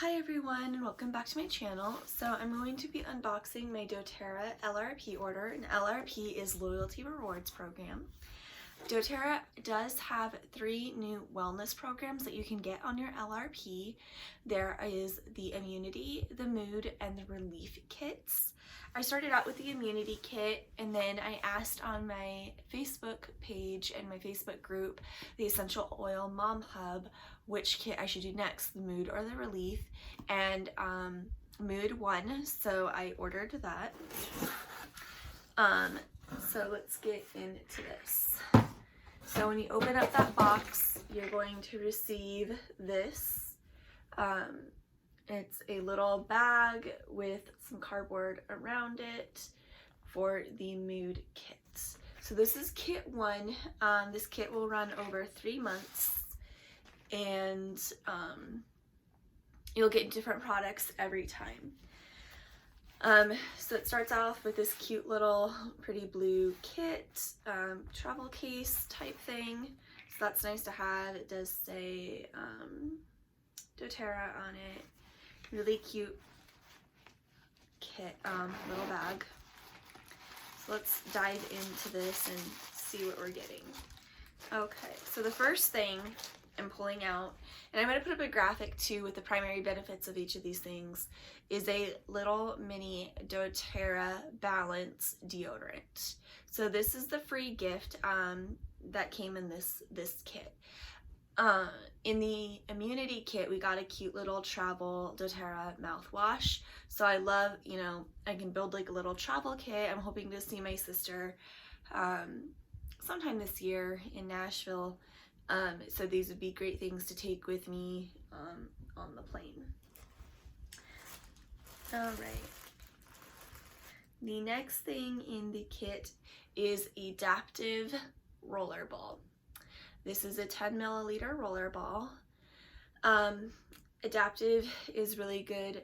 Hi everyone and welcome back to my channel. So I'm going to be unboxing my doTERRA LRP order, and LRP is Loyalty Rewards Program. doTERRA does have 3 new wellness programs that you can get on your LRP. There is the Immunity, the Mood, and the Relief kits. I started out with the Immunity kit, and then I asked on my Facebook page and my Facebook group, the Essential Oil Mom Hub, which kit I should do next, the Mood or the Relief, and Mood won, so I ordered that. So let's get into this. So when you open up that box, you're going to receive this. It's a little bag with some cardboard around it for the Mood kit. So this is kit 1. This kit will run over 3 months, and you'll get different products every time. So it starts off with this cute little pretty blue kit, travel case type thing. So that's nice to have. It does say doTERRA on it. Really cute kit, little bag. So let's dive into this and see what we're getting. Okay, so the first thing I'm pulling out, and I'm going to put up a graphic too with the primary benefits of each of these things, is a little mini doTERRA Balance deodorant. So this is the free gift that came in this kit. In the Immunity kit, we got a cute little travel doTERRA mouthwash. So I love, I can build like a little travel kit. I'm hoping to see my sister sometime this year in Nashville. So these would be great things to take with me on the plane. All right. The next thing in the kit is Adaptive Roller Ball. This is a 10 milliliter roller ball. Adaptive is really good.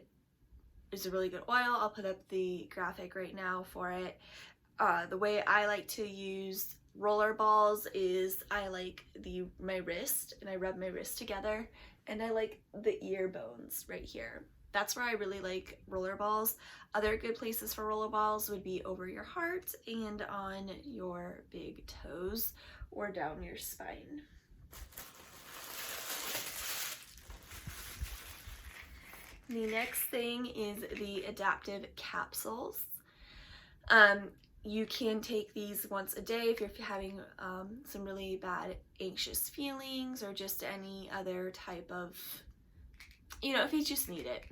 It's a really good oil. I'll put up the graphic right now for it. The way I like to use roller balls is I like my wrist, and I rub my wrist together, and I like the ear bones right here. That's where I really like roller balls. Other good places for roller balls would be over your heart and on your big toes or down your spine. The next thing is the Adaptive Capsules. You can take these once a day if you're having some really bad anxious feelings, or just any other type of, if you just need it.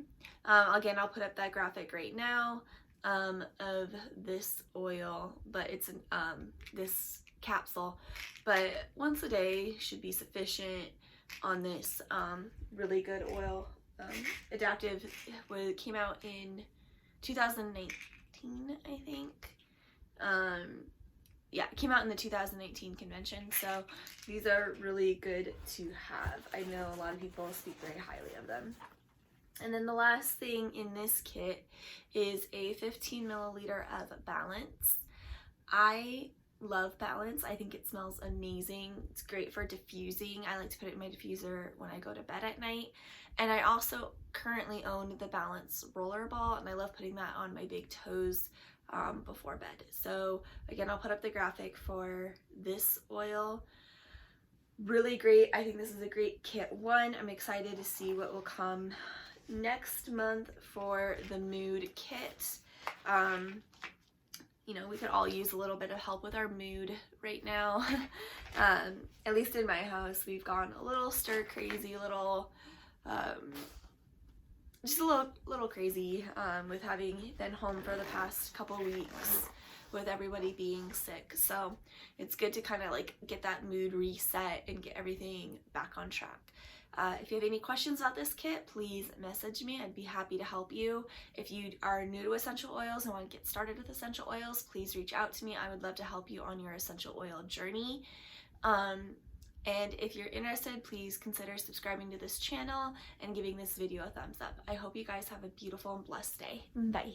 Again, I'll put up that graphic right now of this oil, but it's this capsule, but once a day should be sufficient on this really good oil. Adaptive came out in 2019, I think. Yeah, it came out in the 2019 convention, so these are really good to have. I know a lot of people speak very highly of them. And then the last thing in this kit is a 15 milliliter of Balance. I love Balance. I think it smells amazing. It's great for diffusing. I like to put it in my diffuser when I go to bed at night. And I also currently own the Balance roller ball, and I love putting that on my big toes before bed. So again, I'll put up the graphic for this oil. Really great. I think this is a great kit 1. I'm excited to see what will come next month for the Mood kit. We could all use a little bit of help with our mood right now. At least in my house, we've gone a little stir crazy, just a little crazy with having been home for the past couple weeks with everybody being sick. So it's good to kind of get that mood reset and get everything back on track. If you have any questions about this kit, please message me. I'd be happy to help you. If you are new to essential oils and want to get started with essential oils, please reach out to me. I would love to help you on your essential oil journey. And if you're interested, please consider subscribing to this channel and giving this video a thumbs up. I hope you guys have a beautiful and blessed day. Bye.